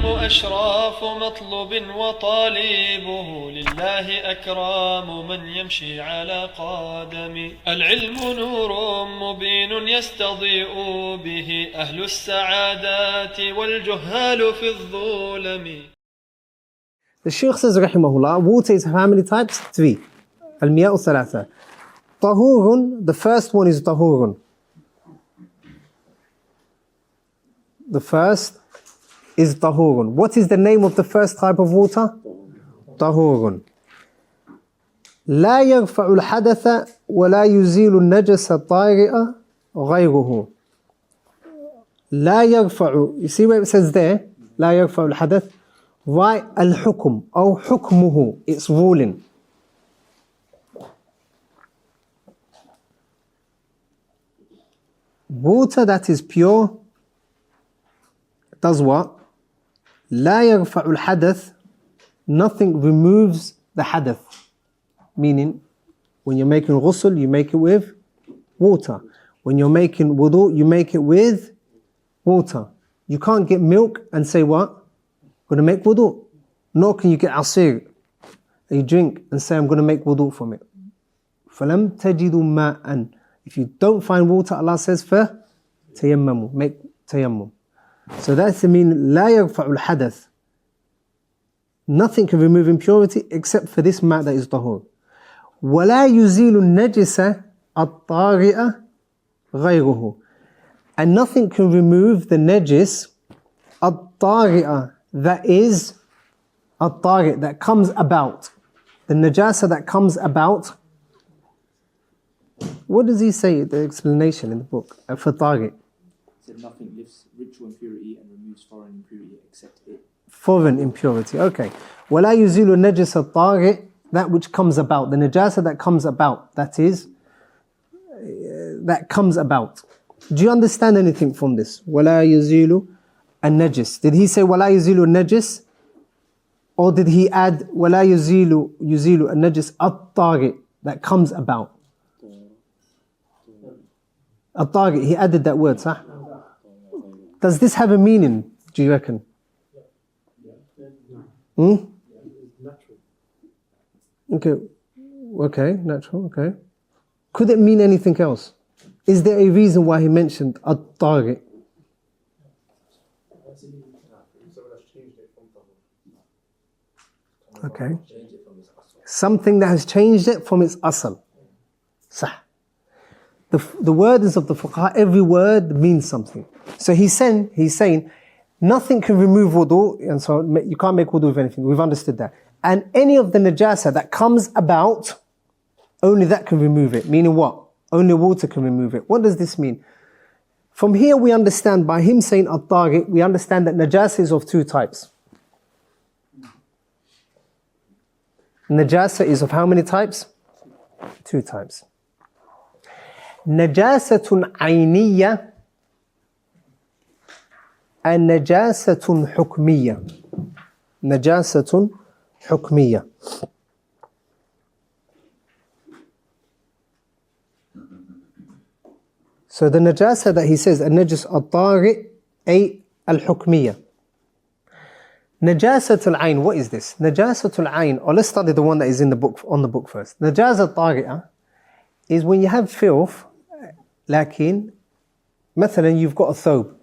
أشراف مطلوب وطالبه لله أكرام من يمشي على قدم. العلم نور مبين يستضيء به أهل السعادات والجهال في الظلم. The Shaykh says, rahimahullah, water is how many types? 3. المياه ثلاثة. طهور, the first one is طهور. The first is طهور. What is the name of the first type of water? طهور. لا يرفع الحدث ولا يزيل النجس الطارئ غيره. لا يرفع, you see where it says there? لا يرفع الحدث. Write الحكم أو حكمه, its ruling. Water that is pure does what? لا يرفع الحدث, nothing removes the hadath. Meaning, when you're making ghusl, you make it with water. When you're making wudu, you make it with water. You can't get milk and say what? I'm going to make wudu. Nor can you get asir, a drink, and say I'm going to make wudu from it. فَلَمْ تَجِدُوا مَاءً. If you don't find water, Allah says, فَتَيَمَّمُوا, make tayammum. So that's the meaning, لَا يَرْفَعُ الْحَدَث. Nothing can remove impurity except for this ma' that is tahur. وَلَا يُزِيلُ النَّجِسَ الطَّارِئَ غَيْرُهُ. And nothing can remove the najis الطَّارِئَ, that is الطَّارِئ, that comes about. The najasa that comes about. What does he say, the explanation in the book for طَارِئ? Said nothing lifts ritual impurity and removes foreign impurity except it. Foreign impurity, okay. وَلَا يُزِيلُ النَّجِسَ الطَّارِئ, that which comes about, the najasa that comes about, that is, that comes about. Do you understand anything from this? وَلَا يُزِيلُ النَّجِسِ. Did he say وَلَا يُزِيلُ النَّجِسِ? Or did he add وَلَا يُزِيلُ النَّجِسِ الطَّارِئ, that comes about? الطَّارِئ, he added that word, صح? Does this have a meaning, do you reckon? Okay, natural, okay. Could it mean anything else? Is there a reason why he mentioned at-tari? Okay. Something that has changed it from its asal. Sah. The word is of the fuqaha, every word means something. So he's saying, nothing can remove wudu, and so you can't make wudu with anything. We've understood that. And any of the najasa that comes about, only that can remove it. Meaning what? Only water can remove it. What does this mean? From here we understand, by him saying at-tari, we understand that najasa is of two types. Najasa is of how many types? Two types. Najasatun ayniyya and najasatun hukmiyya. Najasatun hukmiyya. So the najasa that he says, al-najis al-tari, ay al-hukmiyya. Najasatul ayn, what is this? Najasatul ayn, or let's study the one that is in the book, on the book first. Najasa tari'ah is when you have filth, lakin, مثلا you've got a thobe.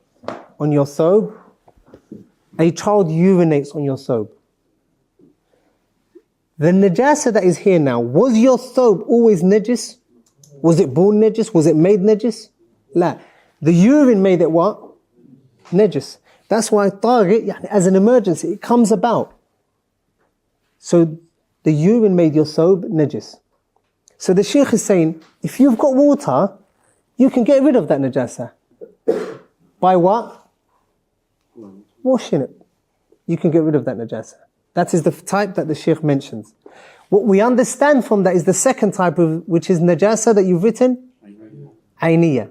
On your thobe, a child urinates on your thobe. The najasa that is here now, was your thobe always najis? Was it born najis? Was it made najis? La. The urine made it what? Najis. That's why tari, as an emergency, it comes about. So the urine made your thobe najis. So the Shaykh is saying, if you've got water, you can get rid of that najasa. By what? Washing it. You can get rid of that najasa. That is the type that the Shaykh mentions. What we understand from that is the second type, which is najasa that you've written, ayniyya.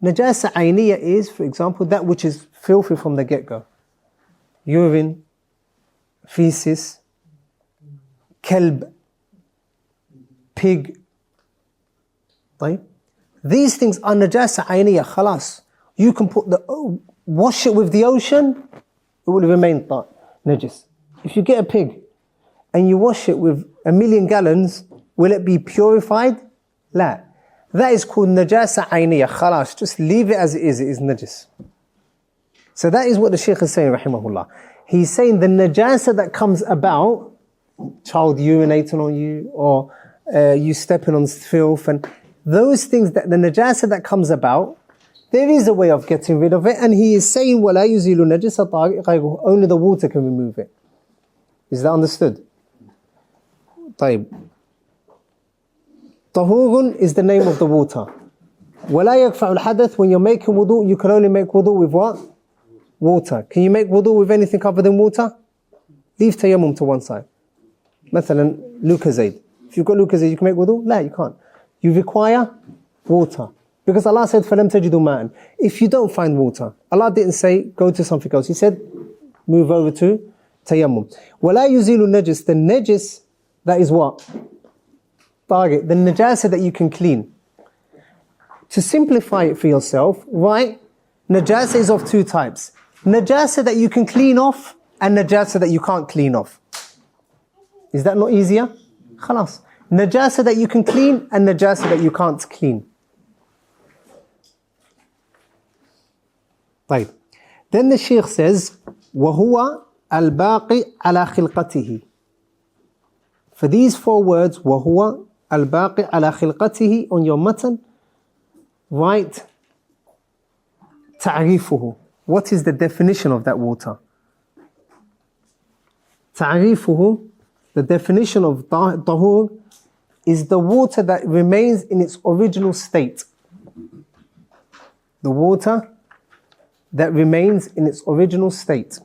Najasa ayniyya is, for example, that which is filthy from the get-go. Urine, feces, kelb, pig. Right? These things are najasa ayniyya, khalas. You can wash it with the ocean, it will remain najis. If you get a pig and you wash it with 1,000,000 gallons, will it be purified? La. That is called najasa ayniyah. Khalas, just leave it as it is najis. So that is what the Shaykh is saying, rahimahullah. He's saying the najasa that comes about, child urinating on you, or you stepping on filth, and those things, that the najasa that comes about, there is a way of getting rid of it, and he is saying, وَلَا يُزِيلُ نَجِسَ طَارِقَ غَيْرُهُ. Only the water can remove it. Is that understood? طيب. طهور is the name of the water. وَلَا يَكْفَعُ الْحَدَث. When you're making wudu, you can only make wudu with what? Water. Can you make wudu with anything other than water? Leave tayammum to one side. مثلا Lucozade. If you've got Lucozade, you can make wudu? No, you can't. You require water. Because Allah said, فَلَمْ تَجِدُوا مَاءً. If you don't find water, Allah didn't say, go to something else. He said, move over to tayammum. وَلَا يُزِيلُ النَّجِسِ. The najis, that is what? Target. The najasa that you can clean. To simplify it for yourself, right? Najasa is of two types. Najasa that you can clean off, and najasa that you can't clean off. Is that not easier? Khalas. Najasa that you can clean, and najasa that you can't clean. طيب. Then the Shaykh says, وَهُوَ الْبَاقِي عَلَى خِلْقَتِهِ. For these four words, وَهُوَ الْبَاقِي عَلَى خِلْقَتِهِ, on your matan, write تعريفه. What is the definition of that water? تعريفه, the definition of tahur, is the water that remains in its original state. The water that remains in its original state.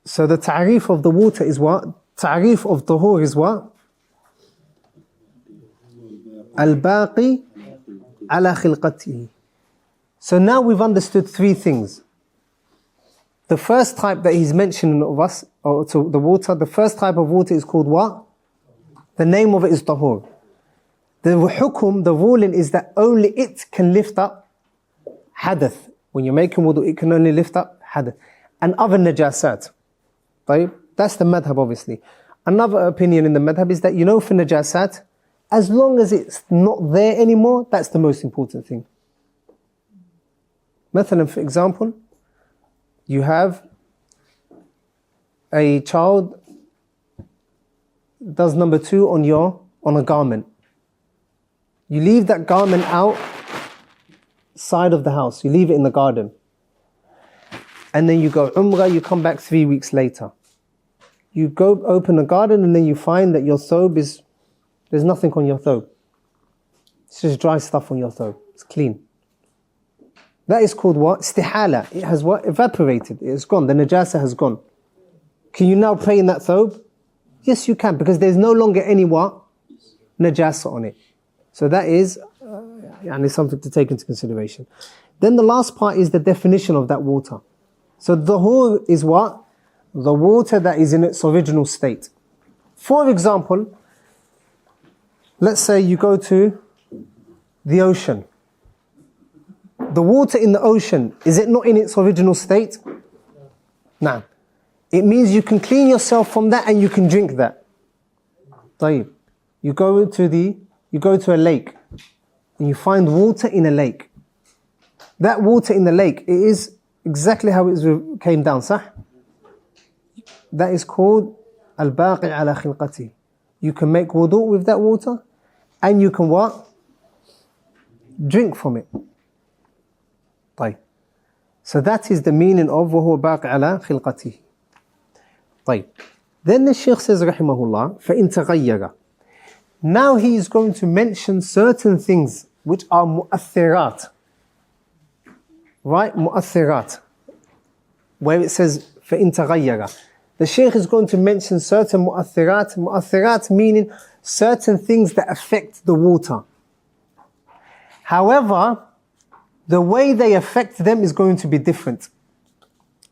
So the ta'rif of the water is what? Ta'rif of tahur is what? Al-baqi ala khilqatihi. So now we've understood three things. The first type that he's mentioning of us, or to the water, the first type of water is called what? The name of it is tahur. The hukum, the ruling is that only it can lift up hadath. When you're making wudu, it can only lift up hadath. And other najasat. That's the madhab, obviously. Another opinion in the madhab is that, for najasat, as long as it's not there anymore, that's the most important thing. Mathalan, for example, you have a child does number 2 on a garment. You leave that garment outside of the house. You leave it in the garden. And then you go umrah, you come back 3 weeks later. You go open the garden and then you find that your thobe there's nothing on your thobe. It's just dry stuff on your thobe. It's clean. That is called what? Istihala. It has what? Evaporated. It's gone. The najasa has gone. Can you now pray in that thobe? Yes, you can, because there's no longer any what? Najasa on it. So that is something to take into consideration. Then the last part is the definition of that water. So tahur is what? The water that is in its original state. For example, let's say you go to the ocean. The water in the ocean, is it not in its original state? No. It means you can clean yourself from that and you can drink that. طيب. You go to a lake and you find water in a lake. That water in the lake, it is exactly how it came down, صح? That is called al-baqi ala khilqati. You can make wudu with that water and you can what? Drink from it. طيب. So that is the meaning of وَهُوَ بَاقِ عَلَى خِلْقَتِهِ. طيب. Then the Shaykh says rahimahullah, فَإِن تَغَيَّرَ. Now he is going to mention certain things which are mu'athirat. Right? Mu'athirat. Where it says فَإِن تَغَيَّرَ. The Shaykh is going to mention certain mu'athirat. Mu'athirat meaning certain things that affect the water. However, the way they affect them is going to be different.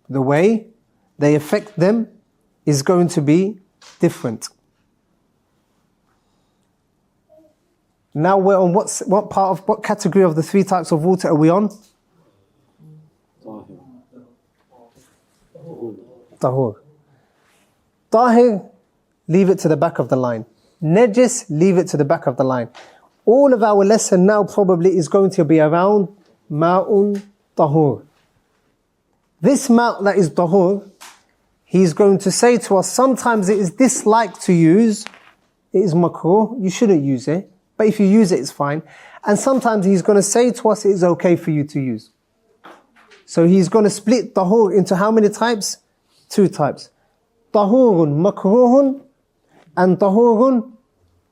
The way they affect them is going to be different. Now we're on what category of the three types of water are we on? Tahur. Tahir, leave it to the back of the line. Najis, leave it to the back of the line. All of our lesson now probably is going to be around Ma'un Tahur. This ma' that is Tahur, he's going to say to us, sometimes it is disliked to use, it is makruh, you shouldn't use it, but if you use it, it's fine. And sometimes he's going to say to us, it is okay for you to use. So he's going to split Tahur into how many types? 2 types. Tahurun makruhun and Tahurun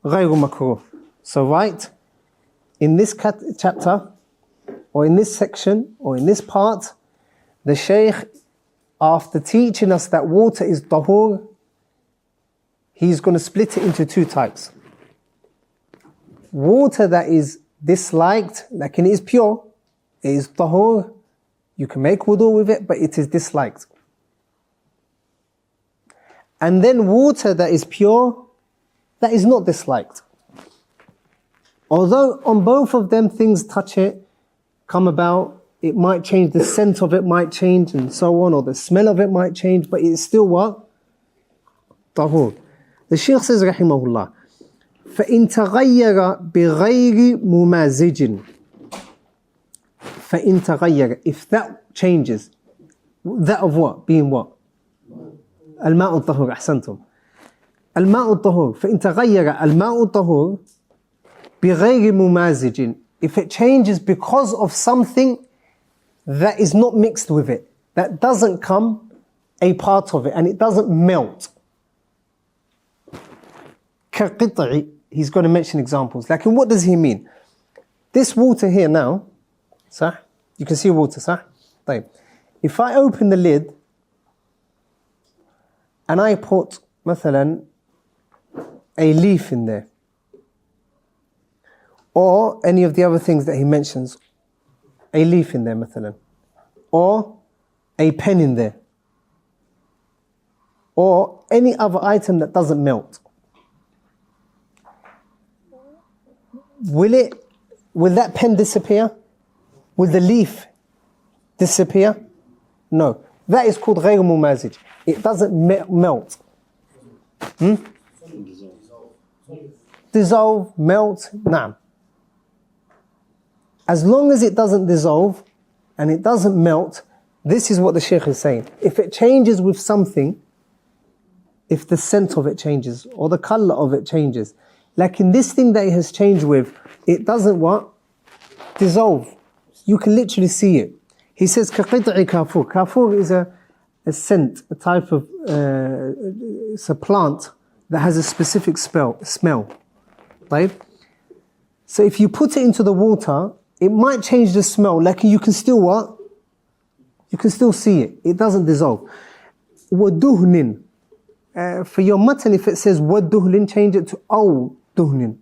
ghayru makruh. So right, in this chapter, or in this section, or in this part, the Shaykh, after teaching us that water is tahur, he's going to split it into 2 types. Water that is disliked, like it is pure, it is tahur, you can make wudu with it, but it is disliked. And then water that is pure, that is not disliked. Although on both of them things touch it, come about, it might change, the scent of it might change and so on, or the smell of it might change, but it's still what? Tahur. The Shaykh says, rahimahullah, فَإِن تَغَيَّرَ بِغَيْرِ مُمَازِجٍ فَإِن تَغَيَّرَ, if that changes, that of what? Being what? الماء الطهور. أحسنتم. الماء الطهور. فإن تغير الماء الطهور بغير ممازج, if it changes because of something that is not mixed with it, that doesn't come a part of it, and it doesn't melt. كَقِطْعِ, he's going to mention examples. Like, what does he mean? This water here now, صح? You can see water, صح? طيب. If I open the lid and I put, مثلا, a leaf in there, or any of the other things that he mentions, a leaf in there, مثلا, or a pen in there, or any other item that doesn't melt, will that pen disappear? Will the leaf disappear? No. That is called غير ممازج. It doesn't melt. Dissolve, melt, نعم. As long as it doesn't dissolve and it doesn't melt, this is what the Shaykh is saying. If it changes with something, if the scent of it changes or the color of it changes, like in this thing that it has changed with, it doesn't what? Dissolve. You can literally see it. He says, كَقِطْعِ كَافُورٍ. Kafur is a scent, a type of, it's a plant that has a specific smell. Right? So if you put it into the water, it might change the smell. Like you can still what? You can still see it. It doesn't dissolve. وَدُهْنٍ. For your matan, if it says وَدُهْنٍ, change it to أَوْ دُهْنٍ.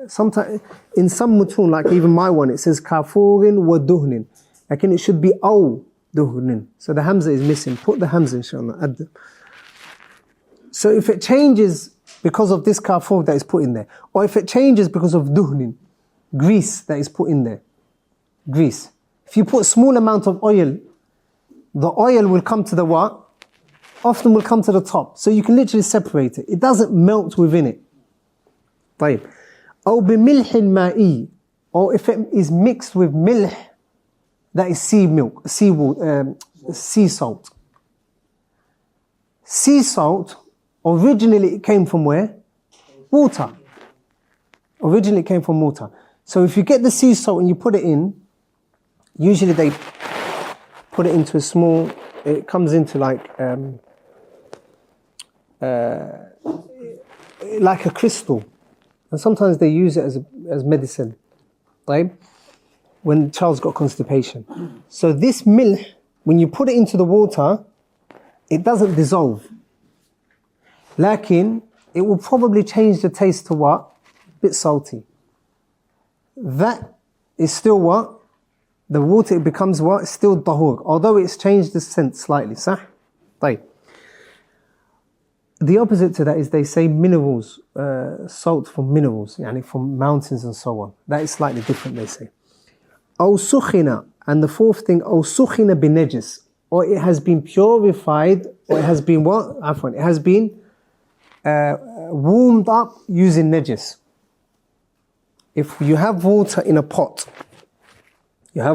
Sometimes in some mutun, like even my one, it says kafurin wa duhnin. Like, and it should be aw duhnin. So the hamza is missing. Put the hamza, inshallah. So if it changes because of this kafur that is put in there, or if it changes because of duhnin, grease that is put in there, grease. If you put a small amount of oil, the oil will come to the what? Often will come to the top. So you can literally separate it. It doesn't melt within it. طيب. أو بملح مائي, or if it is mixed with milh, that is sea milk, sea salt. Sea salt, originally it came from where? Water. Originally it came from water. So if you get the sea salt and you put it in, usually they put it into a small, it comes into like a crystal. And sometimes they use it as medicine, right? When the child's got constipation. So this milk, when you put it into the water, it doesn't dissolve. Lakin, it will probably change the taste to what? A bit salty. That is still what? The water, it becomes what? Still tahur. Although it's changed the scent slightly, صح? طيب. The opposite to that is they say minerals, salt from minerals, yani from mountains and so on. That is slightly different, they say. أو سخن, and the fourth thing, أو سخن بنجس, or it has been purified, or it has been what? Afwan, it has been warmed up using najis. If you have water in a pot, and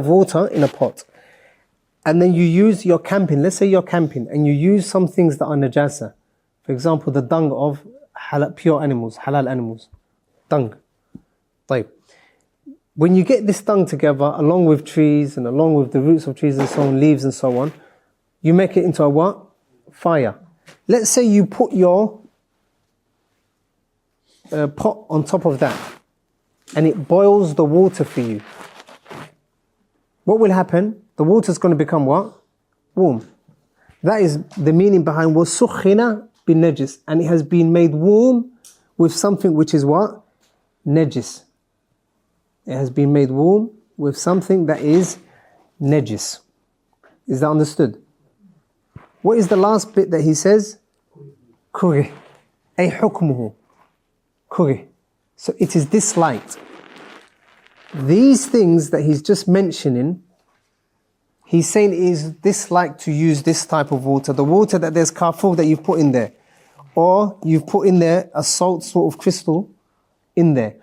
then you use your camping, let's say you're camping, and you use some things that are najasa. For example, the dung of pure animals, halal animals. Dung. طيب. When you get this dung together, along with trees, and along with the roots of trees and so on, leaves and so on, you make it into a what? Fire. Let's say you put your pot on top of that, and it boils the water for you. What will happen? The water is going to become what? Warm. That is the meaning behind وَسُخِّنَ بِالنَّجِسِ, and it has been made warm with something which is what? Najis. It has been made warm with something that is najis. Is that understood? What is the last bit that he says? كُرِهْ أي حُكْمُهُ كُرِهْ. So it is disliked. These things that he's just mentioning, he's saying it is disliked to use this type of water. The water that there's kafur that you've put in there. Or you've put in there a salt sort of crystal in there.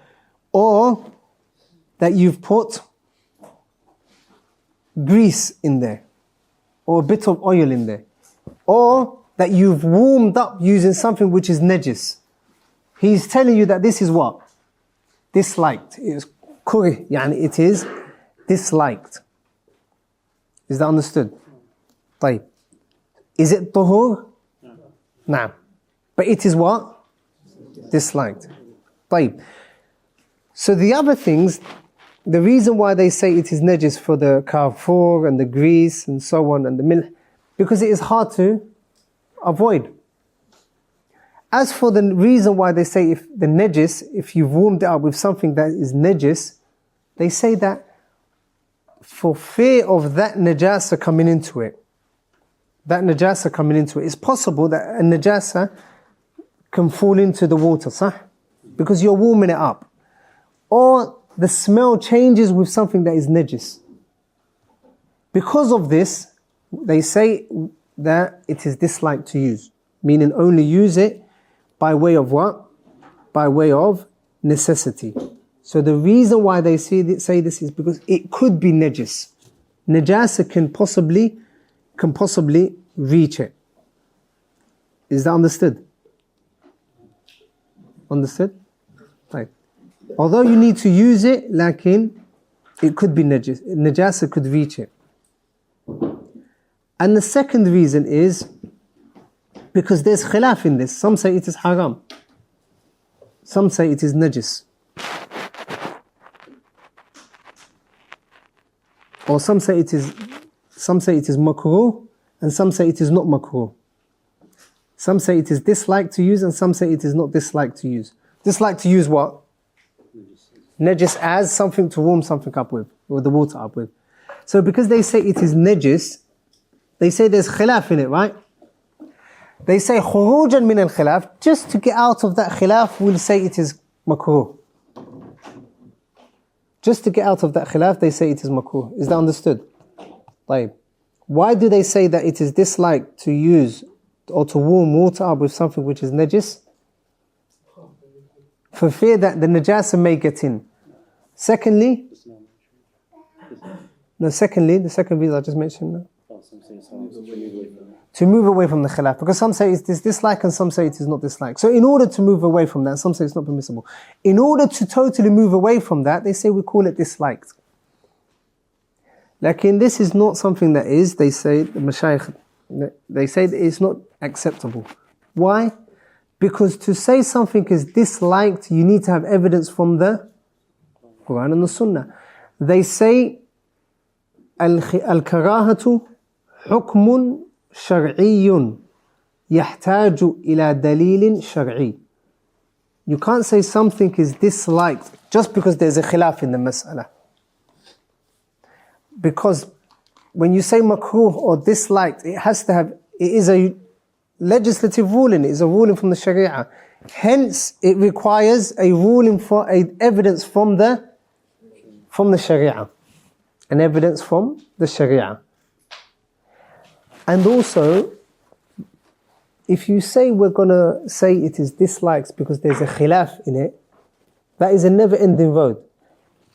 Or that you've put grease in there. Or a bit of oil in there. Or that you've warmed up using something which is najis. He's telling you that this is what? Disliked. It is kurih, yani it is disliked. Is that understood? طيب. Is it tuhur? No. But it is what? Disliked. طيب. So the other things, the reason why they say it is najis for the kafur and the grease and so on and the milk, because it is hard to avoid. As for the reason why they say if the najis, if you've warmed it up with something that is najis, they say that for fear of that najasa coming into it, it's possible that a najasa can fall into the water, sah? Because you're warming it up. Or the smell changes with something that is najis. Because of this, they say that it is disliked to use. Meaning only use it by way of what? By way of necessity. So the reason why they say this is because it could be najis. Najasa can possibly reach it. Is that understood? Understood? Right. Although you need to use it, lakin it could be najis. Najasa could reach it. And the second reason is because there's khilaf in this. Some say it is haram. Some say it is najis. Or some say it is makruh, and some say it is not makruh. Some say it is disliked to use, and some say it is not disliked to use. Disliked to use what? Najis as something to warm something up with, or the water up with. So because they say it is najis, they say there's khilaf in it, right? They say khurujan min al-khilaf, just to get out of that khilaf, we'll say it is makruh. Just to get out of that khilaf, they say it is makruh. Is that understood? طيب. Why do they say that it is disliked to use or to warm water up with something which is najis? For fear that the najasa may get in. Secondly, the second reason I just mentioned now. To move away from the khilaf. Because some say it is disliked and some say it is not disliked. So in order to move away from that, some say it's not permissible. In order to totally move away from that, they say we call it disliked. Lakin this is not something that is, they say, the mashayikh, they say that it's not acceptable. Why? Because to say something is disliked, you need to have evidence from the Quran and the Sunnah. They say, al-karahatu hukmun شرعي يحتاج إلى دليل شرعي. You can't say something is disliked just because there's a khilaf in the mas'ala. Because when you say makruh or disliked, it is a legislative ruling. It is a ruling from the Sharia. Hence, it requires a ruling for evidence from the Sharia. An evidence from the Sharia. And also, if you say we're going to say it is dislikes because there's a khilaf in it, that is a never-ending road.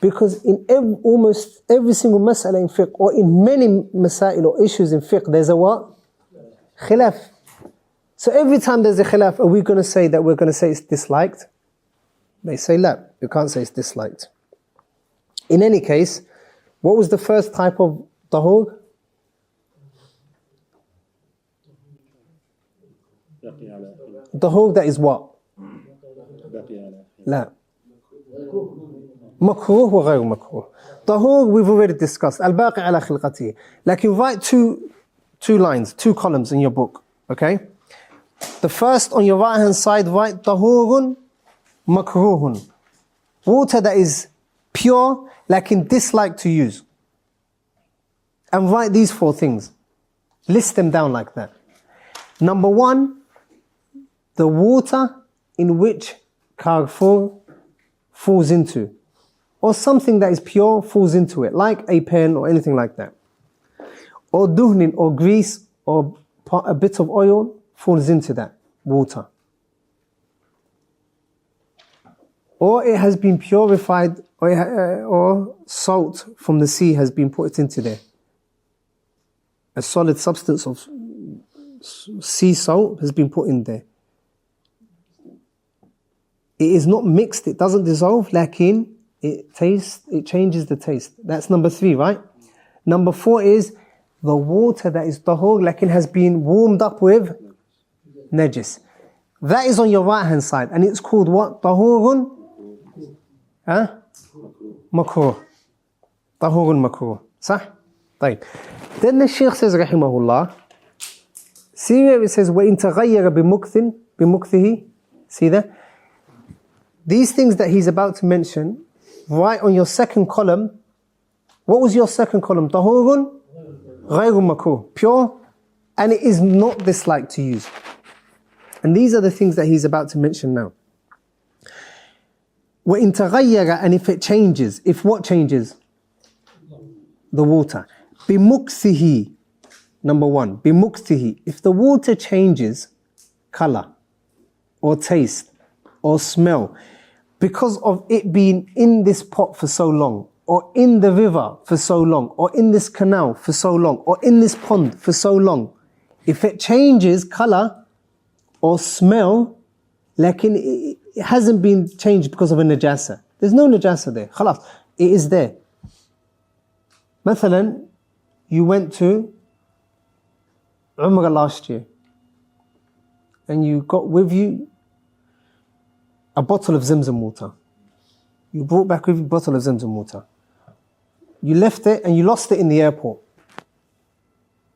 Because in almost every single mas'ala in fiqh, or in many masail or issues in fiqh, there's a what? Khilaf. So every time there's a khilaf, are we going to say that we're going to say it's disliked? They say la, you can't say it's disliked. In any case, what was the first type of tahur? Tahur that is what? La. Makruh wa ghayr makruh. Tahur we've already discussed. Al-baqi ala khilqatihi. Like you write two lines, 2 columns in your book. Okay? The first on your right hand side, write tahurun makruhun. Water that is pure, lakin dislike to use. And write these 4 things. List them down like that. Number 1, the water in which Carrefour falls into, or something that is pure falls into it, like a pen or anything like that, or duhnin, or grease, or a bit of oil falls into that water, or it has been purified, or salt from the sea has been put into there. A solid substance of sea salt has been put in there. It is not mixed, it doesn't dissolve, lakin it changes the taste. That's number 3, right? Number 4 is the water that is tahur, lakin has been warmed up with najis. That is on your right hand side, and it's called what? Tahurun? Makruh. Tahurun makruh. Sah? طيب. Then the Shaykh says, rahimahullah, see where it says, وَإِن تَغَيَّرَ بِمُكْثِهِ. See that? These things that he's about to mention, right on your second column. What was your second column? Tahurun ghayru makruh. Pure, and it is not disliked to use. And these are the things that he's about to mention now. وَإِن تَغَيَّرَ, and if it changes, if what changes? The water. بِمُكْثِهِ, number 1, بِمُكْثِهِ. If the water changes color, or taste, or smell, because of it being in this pot for so long, or in the river for so long, or in this canal for so long, or in this pond for so long, if it changes color or smell, like it hasn't been changed because of a najasa. There's no najasa there. Khalas, it is there. Mathalan, you went to Umrah last year, and you got with you a bottle of Zamzam water. You brought back with you a bottle of Zamzam water. You left it and you lost it in the airport.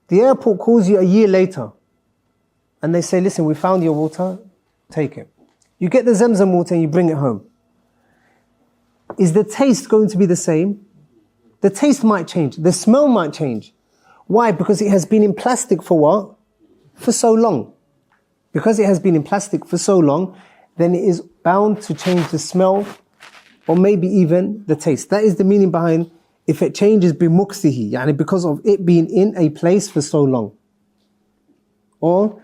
The airport calls you a year later and they say, listen, we found your water, take it. You get the Zamzam water and you bring it home. Is the taste going to be the same? The taste might change. The smell might change. Why? Because it has been in plastic for what? For so long. Because it has been in plastic for so long, then it is bound to change the smell or maybe even the taste. That is the meaning behind if it changes bimuksihi, yani because of it being in a place for so long. Or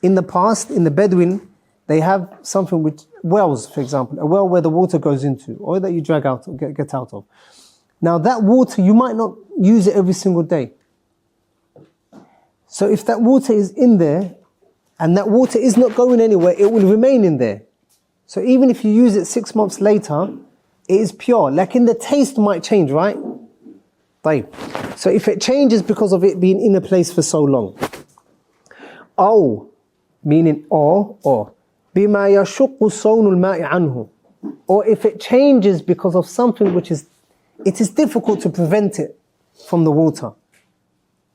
in the past, in the Bedouin, they have something which, wells for example, a well where the water goes into or that you drag out or get out of. Now that water, you might not use it every single day. So if that water is in there, and that water is not going anywhere, it will remain in there. So even if you use it 6 months later, it is pure. Like in the taste might change, right? So if it changes because of it being in a place for so long. Aw, meaning or. بِمَا يَشُقُّ صَوْنُ الْمَاءِ عَنْهُ. Or if it changes because of something which is, it is difficult to prevent it from the water.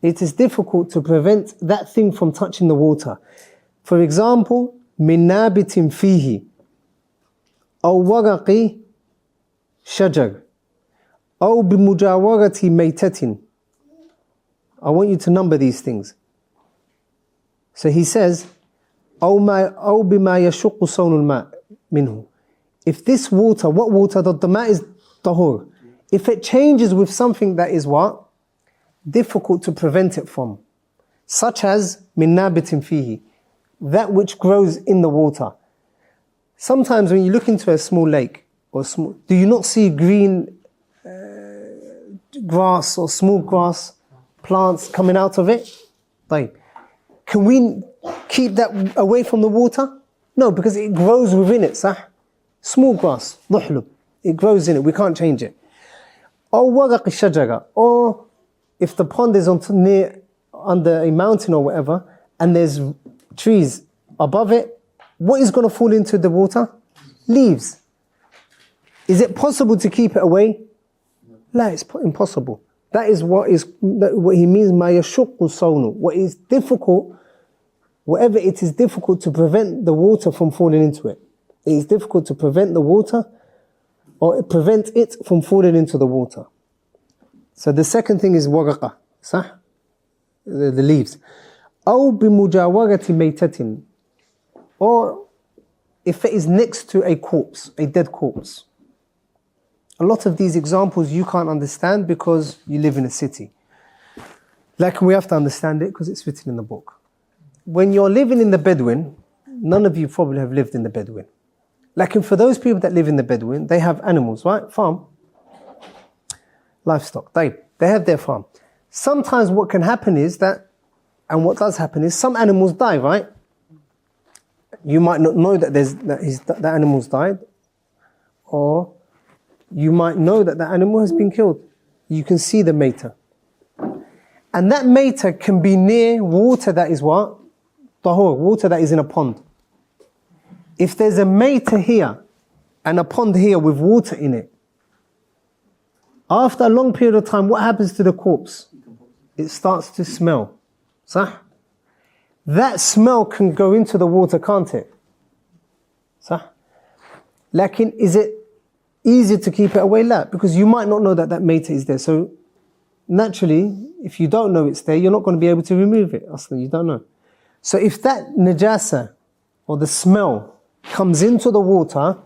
It is difficult to prevent that thing from touching the water. For example, مِن نَابِتٍ فِيهِ أو ورق شجر أو بمجاورة ميتة. I want you to number these things. So he says, أو بما يشق صون الماء منه. If this water, what water? The maء is tahur. If it changes with something that is what? Difficult to prevent it from. Such as min nabitin fihi, that which grows in the water. Sometimes when you look into a small lake, or small, do you not see green grass or small grass plants coming out of it? Like, can we keep that away from the water? No, because it grows within it, sah? Small grass, ضحلب, it grows in it, we can't change it. Or ورق الشجرة, or if the pond is under a mountain or whatever, and there's trees above it, what is going to fall into the water? Leaves. Is it possible to keep it away? No, it's impossible. That is what he means, ما يشق الصون. What is difficult, whatever it is difficult to prevent the water from falling into it. It is difficult to prevent the water, or prevent it from falling into the water. So the second thing is ورقة, صح? The leaves. أو بمجاورة ميتة, or if it is next to a corpse, a dead corpse. A lot of these examples you can't understand because you live in a city. Like, we have to understand it because it's written in the book. When you're living in the Bedouin, none of you probably have lived in the Bedouin. Like, for those people that live in the Bedouin, they have animals, right? Farm. Livestock. They have their farm. Sometimes what can happen is that, and what does happen is, some animals die, right? You might not know that that animal's died, or you might know that the animal has been killed. You can see the mater. And that mater can be near water that is what? Tahur, water that is in a pond. If there's a mater here, and a pond here with water in it, after a long period of time, what happens to the corpse? It starts to smell. Sah? That smell can go into the water, can't it? Sah? Lakin, is it easy to keep it away? La, because you might not know that that mater is there. So naturally, if you don't know it's there, you're not going to be able to remove it. Aslan, you don't know. So if that najasa, or the smell, comes into the water,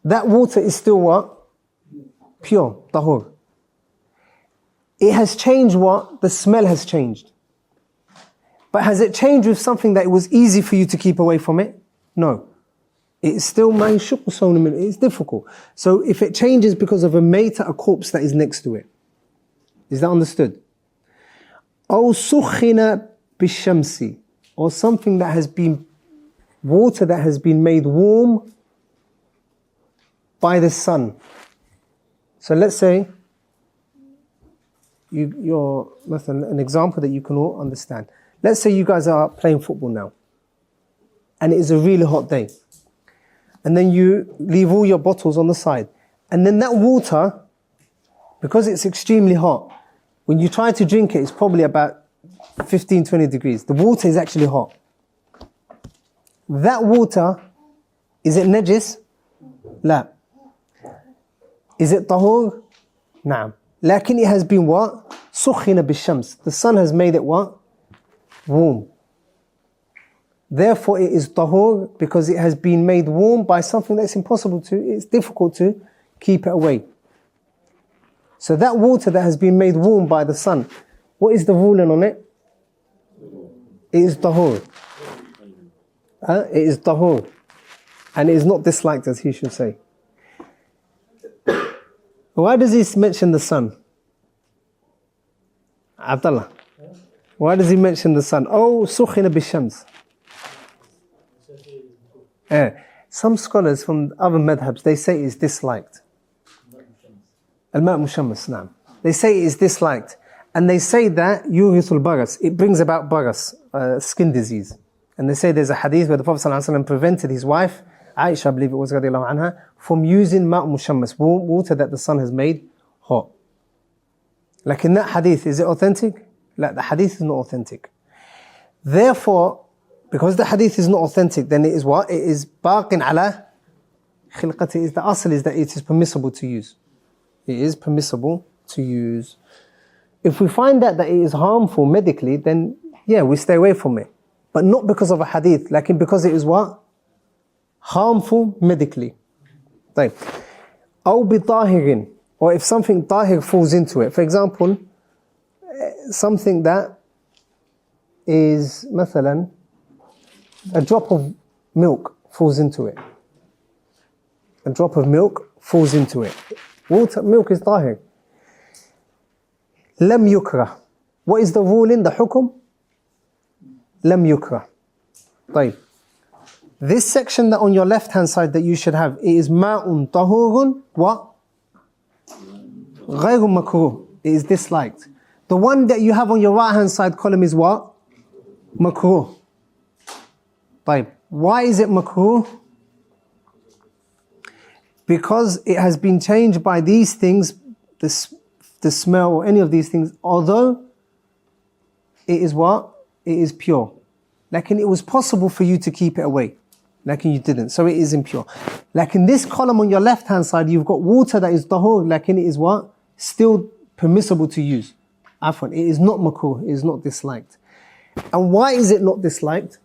that water is still what? Pure, tahur. It has changed what? The smell has changed. But has it changed with something that it was easy for you to keep away from it? No. It's still it's difficult. So if it changes because of a mater, a corpse that is next to it. Is that understood? أو سخن بالشمس, or something that has been, water that has been made warm by the sun. So let's say, you're an example that you can all understand. Let's say you guys are playing football now, and it is a really hot day. And then you leave all your bottles on the side. And then that water, because it's extremely hot, when you try to drink it, it's probably about 15, 20 degrees. The water is actually hot. That water, is it najis? La. Is it tahur? Naam. Lakin it has been what? Sukhina bishams. The sun has made it what? Warm. Therefore it is tahur, because it has been made warm by something that's it's difficult to keep it away. So that water that has been made warm by the sun, what is the ruling on it? It is tahur. It is tahur. And it is not disliked, as he should say. Why does he mention the sun? Abdillah. Why does he mention the sun? Oh, sukhina bishams. Some scholars from other madhabs, they say it is disliked. Al-ma' mushammas, naam. They say it is disliked. And they say that yurithul baras, it brings about baras, skin disease. And they say there's a hadith where the Prophet ﷺ prevented his wife, Aisha, I believe it was, radiallahu anha, from using ma' mushammas, water that the sun has made hot. Like in that hadith, is it authentic? Like, the hadith is not authentic. Therefore, because the hadith is not authentic, then it is what? It is baqin ala khilqati. The asl is that it is permissible to use. It is permissible to use. If we find out that it is harmful medically, then yeah, we stay away from it. But not because of a hadith, like because it is what? Harmful medically. طيب. أو بطاهر, or if something طاهر falls into it. For example, something that is مثلا a drop of milk falls into it. A drop of milk falls into it. Water, milk is طاهر. لم يكره. What is the ruling, the حكم? لم يكره. طيب. This section that on your left hand side that you should have, it is ماء طهور what? غير مكروه. It is disliked. The one that you have on your right hand side column is what? مكروه. طيب. Why is it مكروه? Because it has been changed by these things, the smell or any of these things, although it is what? It is pure. Like it was possible for you to keep it away. Like you didn't, so it is impure. Like in this column on your left hand side, you've got water that is tahur, like it is what? Still permissible to use. Afwan, it is not makruh, it is not disliked. And why is it not disliked?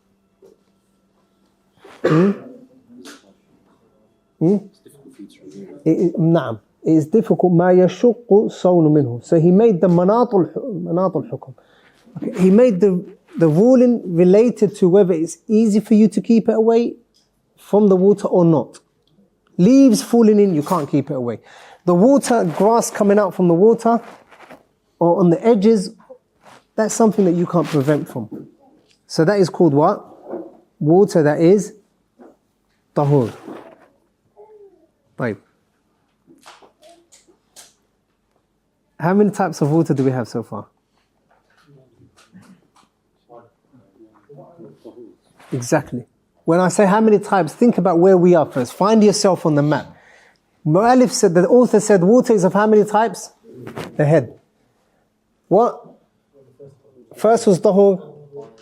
نعم, it is difficult. ما يشق صون منه. So he made the مناط الحكم. Okay, he made the ruling related to whether it's easy for you to keep it away from the water or not. Leaves falling in, you can't keep it away. The water, grass coming out from the water or on the edges, that's something that you can't prevent from. So that is called what? Water that is tahur. Right. How many types of water do we have so far? Exactly. When I say how many types, think about where we are first. Find yourself on the map. Mu'alif said, the author said, water is of how many types? The head. What? First was tahur,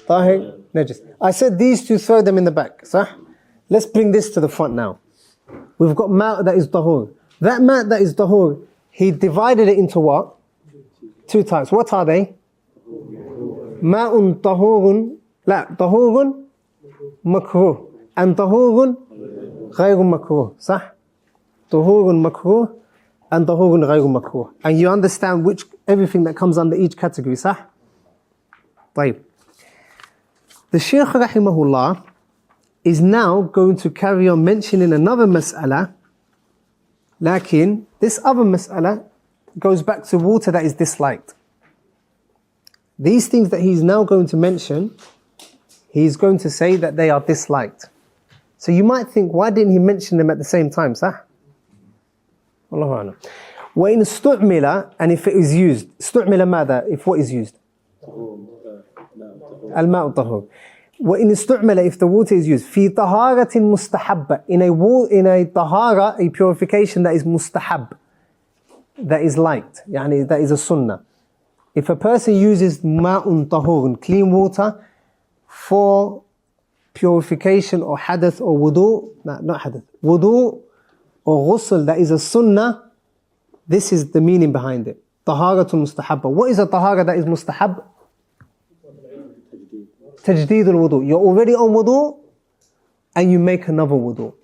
tahir, najis. I said these two, throw them in the back. Sah? Let's bring this to the front now. We've got ma' that is tahur. That ma' that is tahur, he divided it into what? Two types. What are they? Ma'un tahurun, la, tahurun مكروه and طهور غير مكروه صح طهور مكروه and طهور غير مكروه, and you understand which everything that comes under each category صح طيب. The Shaykh rahimahullah is now going to carry on mentioning another mas'ala, lakin this other mas'ala goes back to water that is disliked. These things that he's now going to mention, he's going to say that they are disliked. So you might think, why didn't he mention them at the same time? Sah? Wallahu a'lam. وَإِنْ اسْتُعْمِلَ, and if it is used, اسْتُعْمِلَ ماذا? If what is used? الماء الطهور. وَإِنْ اسْتُعْمِلَ, if the water is used, فِي طَهَارَةٍ مُسْتَحَبَّةٍ, in a tahara, a purification that is mustahab, that is liked, يعني that is a sunnah. If a person uses ma'un tahurun, clean water, for purification or hadath or wudu, no, not hadath, wudu or ghusl, that is a sunnah, this is the meaning behind it. Taharatul mustahabba. What is a tahara that is mustahab? Tajdeed al-wudu. You're already on wudu and you make another wudu.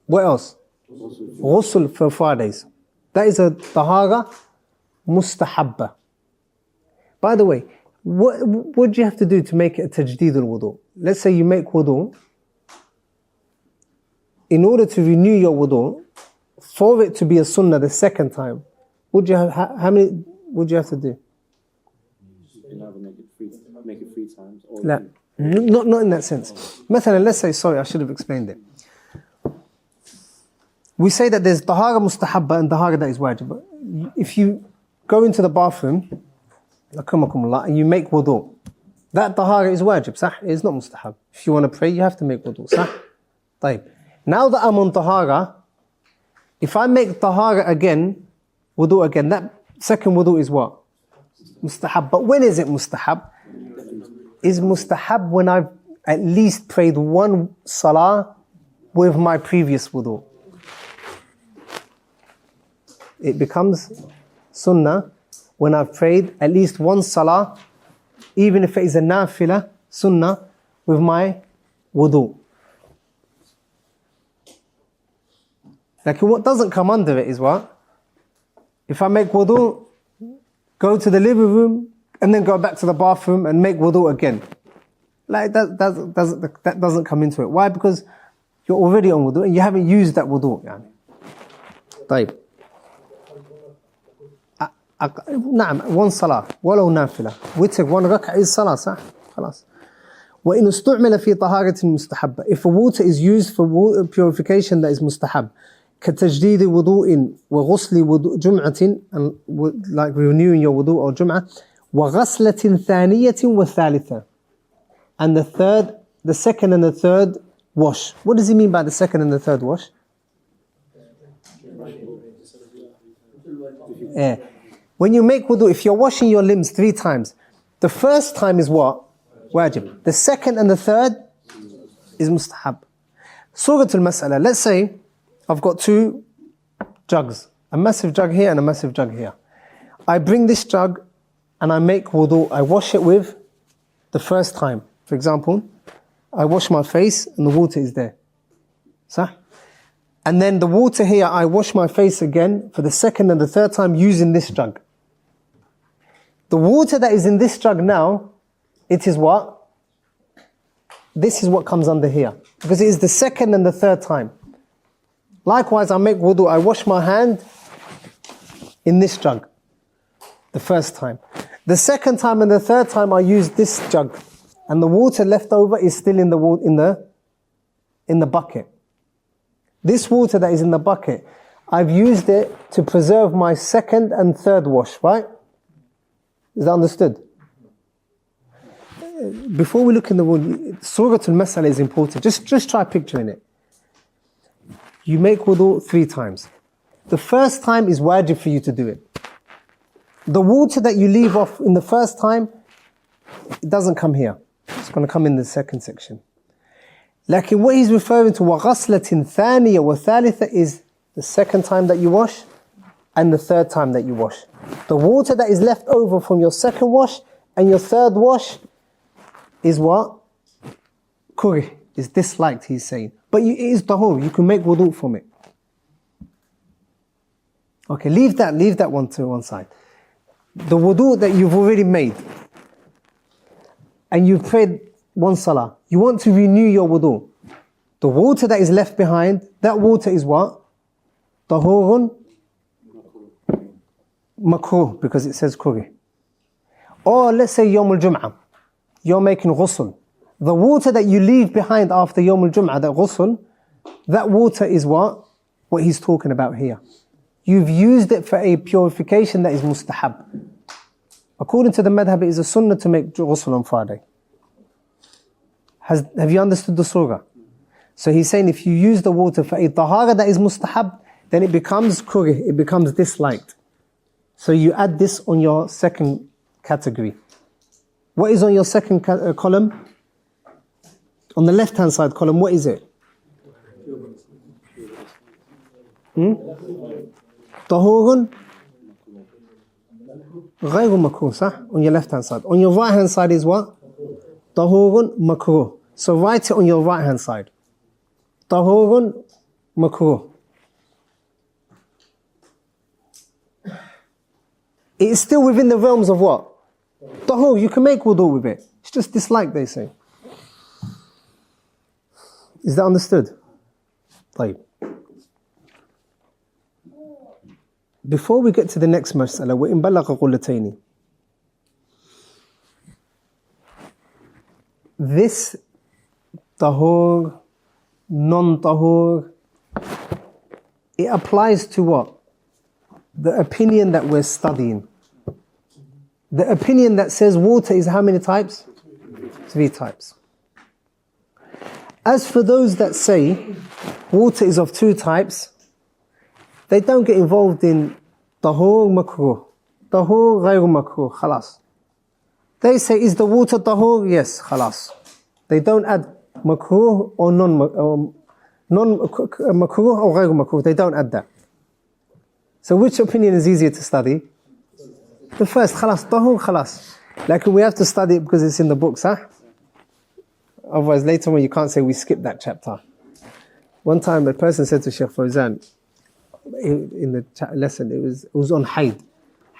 What else? Ghusl for 5 days. That is a tahara mustahabba. By the way, what do you have to do to make it a tajdeed al-wudu? Let's say you make wudu. In order to renew your wudu, for it to be a sunnah the second time, how many would you have to do? Make it 3 times. Or not in that sense. مثلا, let's say, sorry, I should have explained it. We say that there's tahara mustahabba and tahara that is wajib. If you go into the bathroom, and you make wudu, that tahara is wajib, sah? It is not mustahab. If you want to pray, you have to make wudu, sah? طيب. Now that I'm on tahara, if I make tahara again, wudu again, that second wudu is what? Mustahab. But when is it mustahab? Is mustahab when I've at least prayed one salah with my previous wudu. It becomes sunnah when I've prayed at least one salah even if it is a nafila, sunnah, with my wudu. Like what doesn't come under it is what? If I make wudu, go to the living room, and then go back to the bathroom and make wudu again. Like that doesn't come into it. Why? Because you're already on wudu and you haven't used that wudu. يعني. طيب. نعم one salah ولو نافلة. وتر one ركعة is salah صح؟ خلاص. وإن استعمل في طهارة مستحبة. If a water is used for purification that is mustahab. كتجديد وضوء وغسل جمعة, and like renewing your wudu or jum'ah. وغسلة ثانية وثالثة. And the second and the third wash. What does he mean by the second and the third wash? Yeah. When you make wudu, if you're washing your limbs 3 times, the first time is what? Wajib. The second and the third is mustahab. Suratul Mas'ala. Let's say I've got 2 jugs. A massive jug here and a massive jug here. I bring this jug and I make wudu. I wash it with the first time. For example, I wash my face and the water is there. Sah? And then the water here, I wash my face again for the second and the third time using this jug. The water that is in this jug now, it is what? This is what comes under here. Because it is the second and the third time. Likewise, I make wudu, I wash my hand in this jug. The first time. The second time and the third time I use this jug. And the water left over is still in the bucket. This water that is in the bucket, I've used it to preserve my second and third wash, right? Is that understood? Before we look in the wudu, Suratul Mas'ala is important. Just try picturing it. You make wudu 3 times. The first time is wajib for you to do it. The water that you leave off in the first time, it doesn't come here. It's going to come in the second section. Like what he's referring to, وَغَسْلَةٍ ثَانِيَةٍ وَثَالِثَةٍ is the second time that you wash and the third time that you wash. The water that is left over from your second wash and your third wash is what? Kurih, is disliked, he's saying. But it is tahur, you can make wudu from it. Okay, leave that one to one side. The wudu that you've already made, and you've prayed 1 salah, you want to renew your wudu. The water that is left behind, that water is what? Tahurun makruh, because it says kuri. Or let's say Yawmul Jum'ah, you're making ghusl. The water that you leave behind after Yawmul Jum'ah, that ghusl, that water is what? What he's talking about here. You've used it for a purification that is mustahab. According to the madhab, it is a sunnah to make ghusl on Friday. Have you understood the surah? So he's saying if you use the water for a tahara that is mustahab, then it becomes kurih, it becomes disliked. So you add this on your second category. What is on your second column? On the left hand side column, what is it? Tahurun غير مكروه, صح? On your left hand side. On your right hand side is what? Tahurun makruh. So write it on your right hand side. Tahurun makruh. It is still within the realms of what? Tahur, you can make wudu with it. It's just disliked, they say. Is that understood? طيب. Before we get to the next mas'ala, وَإِن بَلَغَ قُلَّتَيْنِ, this tahur, non-tahur, it applies to what? The opinion that we're studying. The opinion that says water is how many types? 3 types. As for those that say water is of 2 types, they don't get involved in tahur makruh, tahur ghayr makruh, khalas. They say, is the water tahur? Yes, khalas. They don't add makruh or non-makruh or ghayr makruh. They don't add that. So which opinion is easier to study? The first, khalas, tahur, khalas. Like we have to study it because it's in the books, huh? Otherwise later on you can't say we skipped that chapter. One time a person said to Sheikh Fawzan, in the lesson, it was on haid.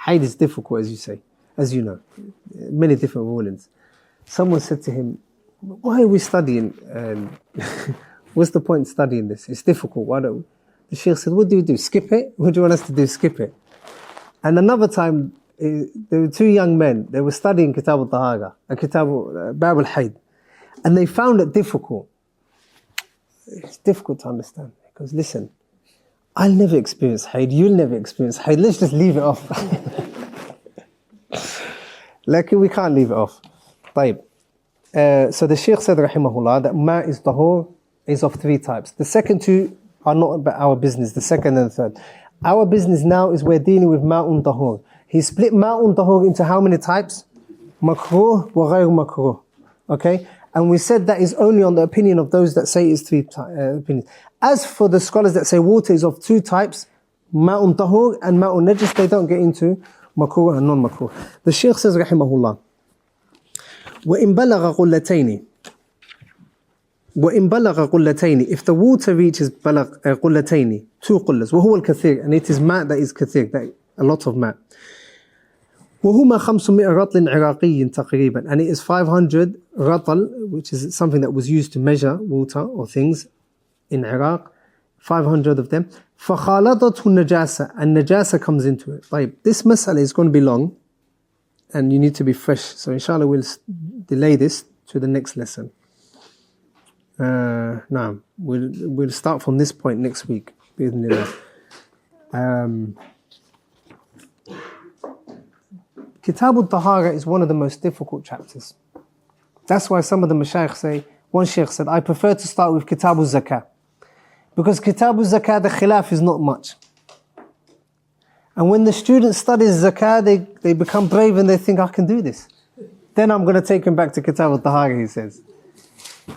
Haid is difficult, as you say, as you know, many different rulings. Someone said to him, why are we studying? What's the point in studying this? It's difficult. Why don't we? The Sheikh said, what do you do? Skip it? What do you want us to do? Skip it. And another time, there were two young men. They were studying Kitab al-Tahara, Bab al-Hayd. And they found it difficult. It's difficult to understand. Because listen, I'll never experience Hayd. You'll never experience Hayd. Let's just leave it off. Like we can't leave it off. طيب. So the Shaykh said, rahimahullah, that ma is tahur is of three types. The second two are not about our business, the second and the third. Our business now is we're dealing with ma'un tahur. He split ma'un tahur into how many types? Makruh wa ghayr makruh. Okay? And we said that is only on the opinion of those that say it's three opinions. As for the scholars that say water is of two types, ma'un tahur and ma'un najis, they don't get into makruh and non-makruh. The Shaykh says, rahimahullah, وَإِن بَلَغَ قُلَّتَيْنِ وَإِن بَلَغَ قُلَّتَيْنِ if the water reaches قُلَّتَيْنِ, two qullas, وَهُوَ الْكَثِيرِ, and it is ma' that is kathir, that a lot of ma'. وَهُمَا 500 رَطْلٍ عِرَاقِيٍّ تقريبا, and it is 500 ratal, which is something that was used to measure water or things in Iraq, 500 of them. فَخَالَطَتْهُ النَّجَاسَةِ, and najasa comes into it. طيب, this mas'ala is going to be long, and you need to be fresh. So inshallah we'll delay this to the next lesson. Now we'll start from this point next week. Kitab al-Tahara is one of the most difficult chapters. That's why some of the mashayikh say, one shaykh said, I prefer to start with Kitab al-Zakah. Because Kitab al-Zakah, the khilaf is not much. And when the student studies zakah, they become brave and they think, I can do this. Then I'm going to take him back to Kitab al-Tahara, he says.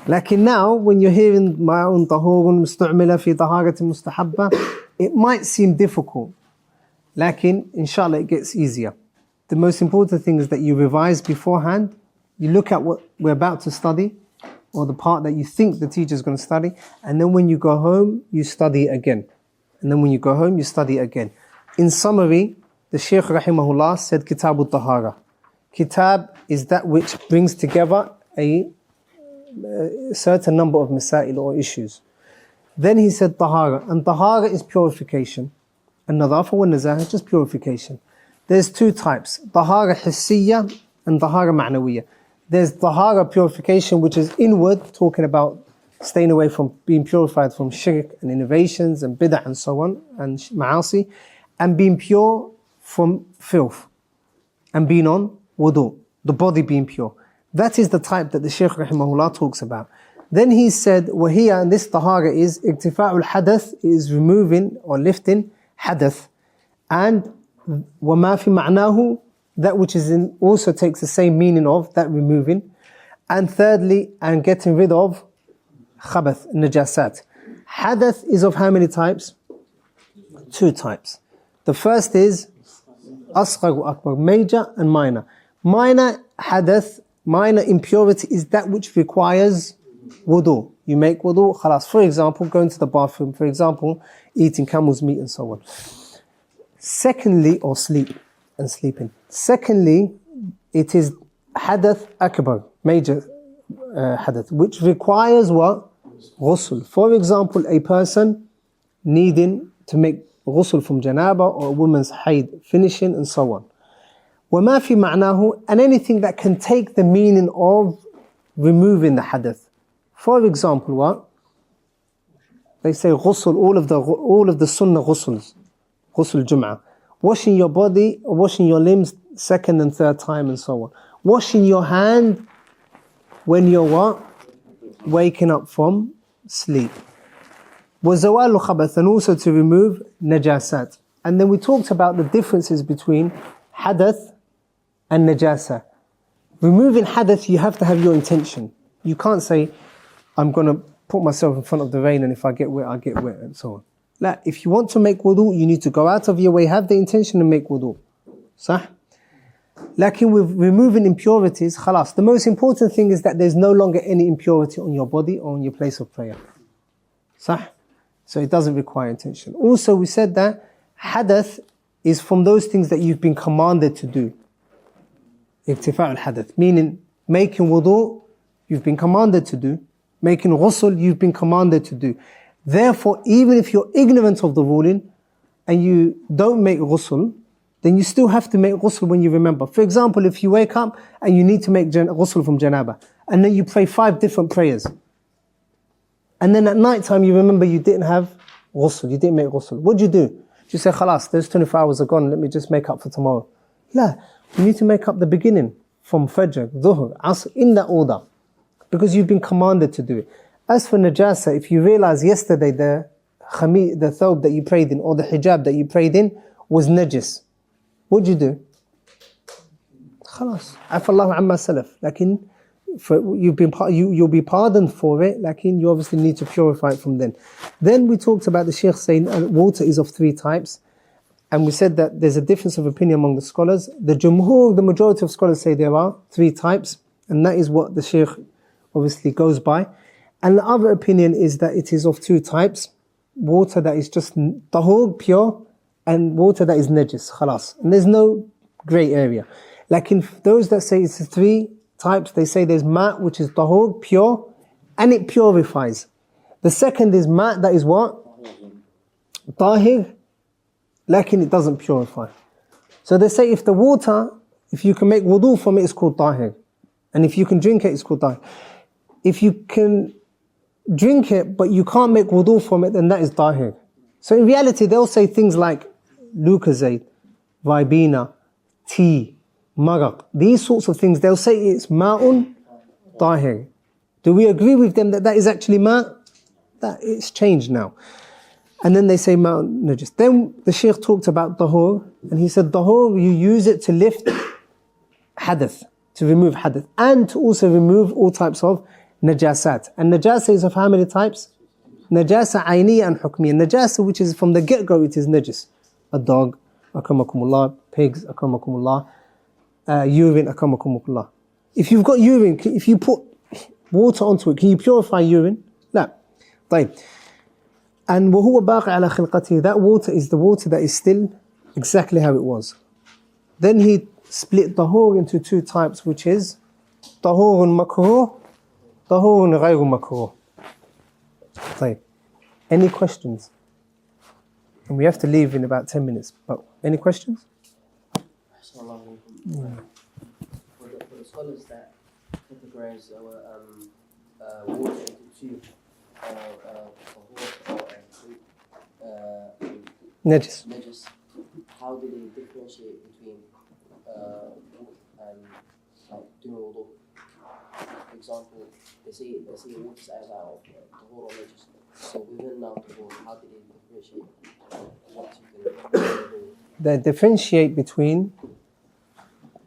Lakin now, when you're hearing ma'un tahurun mustu'mila fi taharatin mustahabba, it might seem difficult. Lakin, inshallah, it gets easier. The most important thing is that you revise beforehand. You look at what we're about to study, or the part that you think the teacher is going to study, and then when you go home, you study it again. And then when you go home, you study it again. In summary, the Shaykh rahimahullah said Kitab al-Tahara. Kitab is that which brings together a certain number of masail or issues. Then he said Tahara, and Tahara is purification. And Nadafa wa Nazah is just purification. There's two types, Tahara hissiyya and Tahara ma'nawiyya. There's Tahara purification, which is inward, talking about staying away from being purified from shirk and innovations and bid'ah and so on, and ma'asi, and being pure from filth, and being on wudu, the body being pure. That is the type that the Shaykh rahimahullah talks about. Then he said, وَهِيَ, and this tahara is, اِكْتِفَاءُ الْحَدَث, is removing or lifting hadath, and وَمَا فِي مَعْنَاهُ, that which is in, also takes the same meaning of that removing. And thirdly, and getting rid of khabath, najasat. Hadath is of how many types? Two types. The first is asghar wa akbar, major and minor. Minor hadath, minor impurity is that which requires wudu. You make wudu, khalas. For example, going to the bathroom, for example, eating camel's meat and so on. Secondly, or sleep and sleeping. Secondly, it is hadath akbar, major hadath, which requires what? Ghusl. For example, a person needing to make ghusl from janaba, or a woman's haid finishing, and so on. وَمَا فِي مَعْنَاهُ, and anything that can take the meaning of removing the hadath. For example, what? They say ghusl, all of the sunnah ghusls, ghusl jum'ah. Washing your body, washing your limbs second and third time, and so on. Washing your hand when you're what? Waking up from sleep. وَزَوَالُ خَبَث, and also to remove najasat. And then we talked about the differences between hadath and najasa. Removing hadath, you have to have your intention. You can't say, I'm going to put myself in front of the rain, and if I get wet, I get wet, and so on. Like, if you want to make wudu, you need to go out of your way, have the intention to make wudu. Sah? Like with removing impurities, khalas. The most important thing is that there's no longer any impurity on your body or on your place of prayer. Sah? So it doesn't require intention. Also, we said that hadath is from those things that you've been commanded to do. Irtifa' al-hadath, meaning making wudu, you've been commanded to do. Making ghusl, you've been commanded to do. Therefore, even if you're ignorant of the ruling and you don't make ghusl, then you still have to make ghusl when you remember. For example, if you wake up and you need to make ghusl from janaba, and then you pray 5 different prayers, and then at night time you remember you didn't have ghusl, you didn't make ghusl. What do? You say, khalas, those 24 hours are gone, let me just make up for tomorrow. La, you need to make up the beginning from Fajr, Dhuhr, Asr, in that order. Because you've been commanded to do it. As for najasa, if you realize yesterday the thawb that you prayed in, or the hijab that you prayed in, was najis, what do? Khalas, afallahu amma salaf. Lakin, you'll be pardoned for it, lakin you obviously need to purify it from then. Then we talked about the Shaykh saying water is of 3 types. And we said that there's a difference of opinion among the scholars. The jumhur, the majority of scholars say there are 3 types. And that is what the Shaykh obviously goes by. And the other opinion is that it is of 2 types. Water that is just tahur, pure, and water that is najis, khalas. And there's no grey area. Like in those that say it's 3 types, they say there's ma', which is tahur, pure, and it purifies. The second is ma', that is what? Tahir, lakin it doesn't purify. So they say if the water, if you can make wudu from it, it's called tahir. And if you can drink it, it's called tahir. If you can drink it, but you can't make wudu from it, then that is tahir. So in reality, they'll say things like Lucozade, Vibina, tea, maraq. These sorts of things, they'll say it's ma'un tahir. Do we agree with them that that is actually ma'? That it's changed now. And then they say ma'un najis. Then the Shaykh talked about tahur, and he said tahur, you use it to lift hadath, to remove hadath, and to also remove all types of najasat. And najasa is of how many types? Najasa ayniya and hukmiya. Najasa, which is from the get-go, it is najis. A dog, akramakumullah, pigs, akramakumullah, urine, akramakumullah. If you've got urine, if you put water onto it, can you purify urine? No. طيب. And وَهُوَ بَاقِ عَلَى خِلْقَتِهِ, that water is the water that is still exactly how it was. Then he split tahur into 2 types, which is tahurun makruh, tahurun ghayru makruh. طيب. Any questions? And we have to leave in about 10 minutes. But any questions? For the scholars that categorize water into 2, Najis. how do they differentiate between and like doing wudu? For example, they say water is either of tahur or najis. So within now tahur, how do they differentiate what you can? They differentiate between.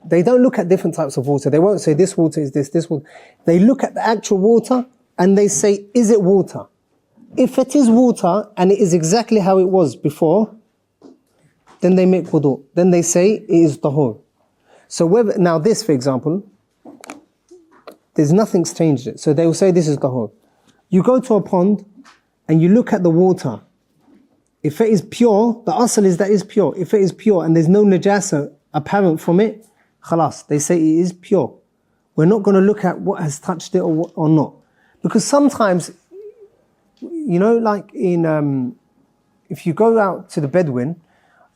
They don't look at different types of water. They won't say this water is this water. They look at the actual water and they say, is it water? If it is water and it is exactly how it was before, then they make wudu. Then they say it is tahur. So whether, now this, for example, there's nothing's changed it. So they will say this is tahur. You go to a pond and you look at the water. If it is pure, the asl is that it's pure. If it is pure and there's no najasa apparent from it, khalas, they say it is pure. We're not going to look at what has touched it or not. Because sometimes, you know, like in, if you go out to the Bedouin,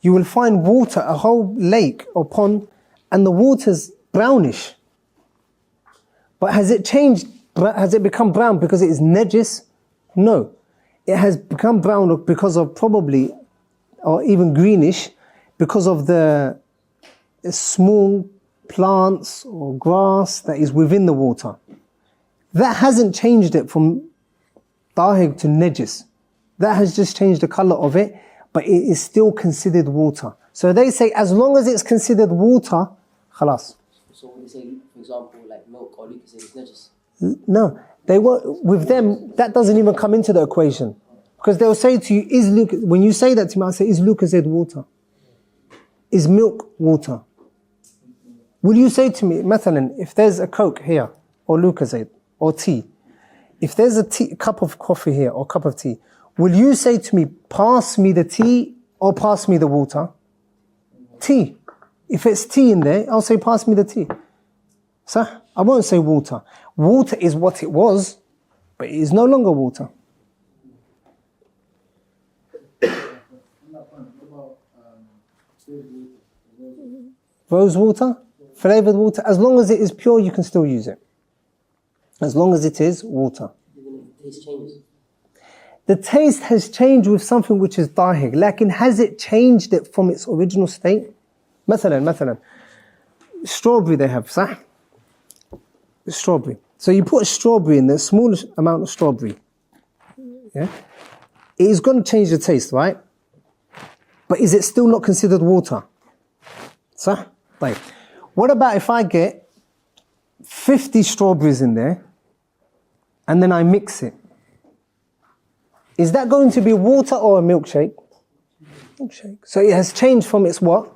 you will find water, a whole lake or pond, and the water's brownish. But has it changed? Has it become brown because it is najis? No. It has become brown because of probably, or even greenish, because of the small plants or grass that is within the water. That hasn't changed it from tahir to najis. That has just changed the color of it, but it is still considered water. So they say as long as it's considered water, khalas. So when they say, for example, like milk or liquor, it's najis. No, they won't. With them, that doesn't even come into the equation. Because they'll say to you, when you say that to me, I say, is Lucozade water? Is milk water? Will you say to me, مثلا, if there's a Coke here, or Lucozade, or tea, if there's a cup of coffee here, or cup of tea, will you say to me, pass me the tea, or pass me the water? Tea. If it's tea in there, I'll say, pass me the tea. So, I won't say water. Water is what it was, but it is no longer water. Rose water, flavored water, as long as it is pure, you can still use it. As long as it is water. Even if the taste changes. The taste has changed with something which is dahig. Lakin has it changed it from its original state? مثلا, strawberry they have, صح? Strawberry. So you put a strawberry in there, smallest amount of strawberry. Yeah? It is going to change the taste, right? But is it still not considered water? صح? Right. What about if I get 50 strawberries in there and then I mix it? Is that going to be water or a milkshake? Milkshake. So it has changed from its what?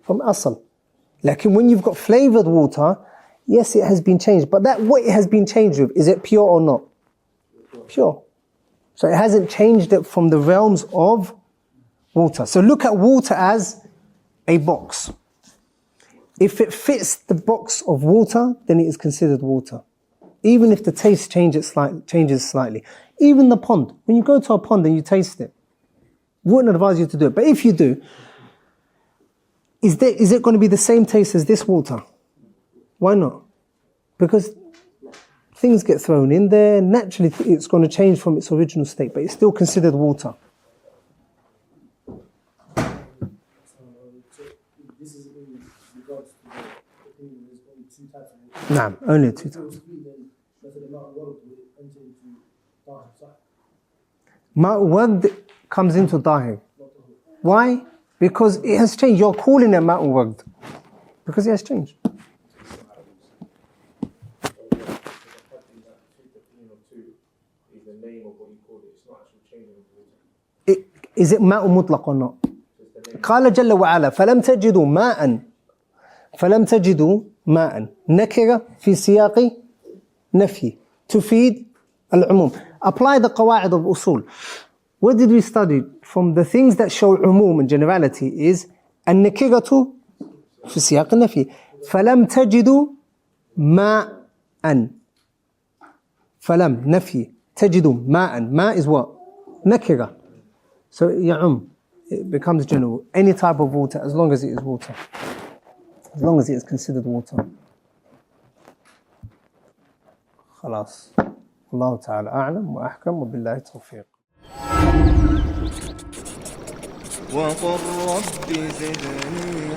From asal. Like when you've got flavored water, yes, it has been changed. But that what it has been changed with, is it pure or not? Pure. So it hasn't changed it from the realms of water. So look at water as a box. If it fits the box of water, then it is considered water. Even if the taste changes slightly. Even the pond. When you go to a pond and you taste it, wouldn't advise you to do it. But if you do, is it going to be the same taste as this water? Why not? Because things get thrown in there. Naturally, it's going to change from its original state, but it's still considered water. This is in regards to the opinion there's only two types of water. Nah, only two types. Ma'u comes into dahir. Why? Because it has changed. You're calling it ma'u ward. Because it has changed. Is it ma'u mutlaq or not? قال جل وعلا فلم تجدوا ماء نكرة في سياق نفي تفيد العموم. Apply the قواعد of usul. What did we study? From the things that show umum and generality is النكرة في سياق النفي. فلم تجدوا ماء. فلم نفي تجدوا ماء. ما is what? نكرة. So يعم. It becomes general. Any type of water, as long as it is water. As long as it is considered water. خلاص. الله تعالى أعلم وأحكم وبالله التوفيق. وقل رب زدني